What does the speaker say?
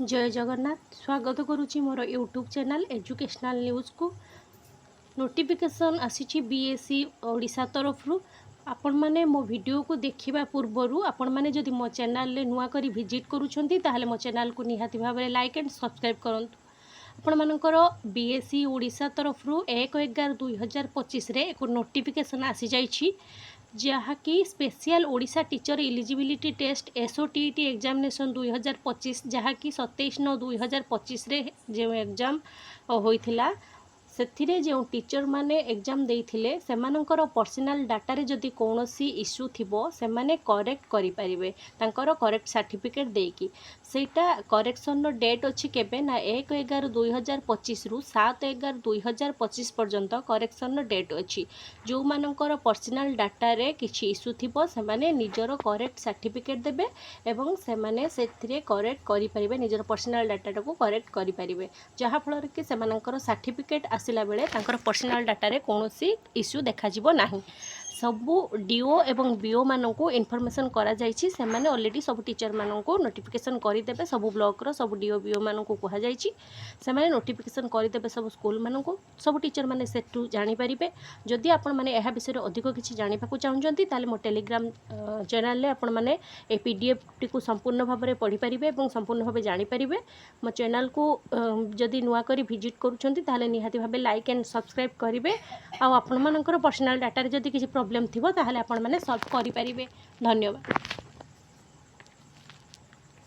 जय जगन्नाथ स्वागत करुच्ची मोर YouTube channel educational news को नोटिफिकेशन आसी बीएससी ओडिशा तरफ आपण माने मो वीडियो को देखिबा पूर्वरु आपण माने जदि मो चैनल ले नुआ करी विजिट करूछंती ताहले मो चैनल को निहाती भाबरे लाइक एंड सब्सक्राइब करंतु। आपण मानकर बीएससी ओडिशा तरफ 1/11/2025 रे एक नोटिफिकेशन आसी जाइछि जहाँकि special Odisha teacher eligibility test SOTT examination 2025 जहाँकि 27/9/2025 रे जो एग्जाम होइथिला से जो टीचर माने एग्जाम देइथिले सेमानंकर पर्सनल डाटा रे जदि कोनोसी इश्यू थिबो से माने करेक्ट करि परिबे तांकर करेक्ट सर्टिफिकेट देकी सेटा करेक्शन रो डेट अछि केबे ना 1/11/2025 रु 7/11/2025 पर्यंत करेक्शन रो डेट अछि। जो मानंकर पर्सनल डाटा रे किछि इश्यू थिबो से माने निजरो करेक्ट सर्टिफिकेट देबे एवं से माने सेथिरे करेक्ट करि परिबे निजरो पर्सनल डाटा को करेक्ट करि परिबे जहा फल कि सेमानंकर सर्टिफिकेट आसिला बेले तांकर पर्सनल डाटा रे कोनोसी इश्यू देखा जिवो नाही। सबू डीओ एवं बीओ माननकु इन्फॉर्मेशन करा जायछि से माने ऑलरेडी सब टीचर माननकु नोटिफिकेशन करि देबे सब ब्लॉक रो सब डीओ बीओ माननकु कहा जायछि से माने नोटिफिकेशन करि देबे सब स्कूल माननकु सब टीचर माने सेटू जानि परिबे। जदि आपण माने एहा विषय अधिक किछि जानि पाकु चाहुचंती ताले मो टेलीग्राम चैनल ले आपण माने ए पीडीएफ टी को संपूर्ण भाव में पढ़ी परिबे एवं संपूर्ण भाव जानि परिबे। मो चैनल को जदि नुआ करी विजिट करूचंती ताले निहाती भाबे लाइक एंड सब्सक्राइब करिवे आ आपण मानकर पर्सनल डाटा रे जदि किछि प्रॉब्लम थिबो ताहले आपण माने सॉल्व करि परिबे। धन्यवाद।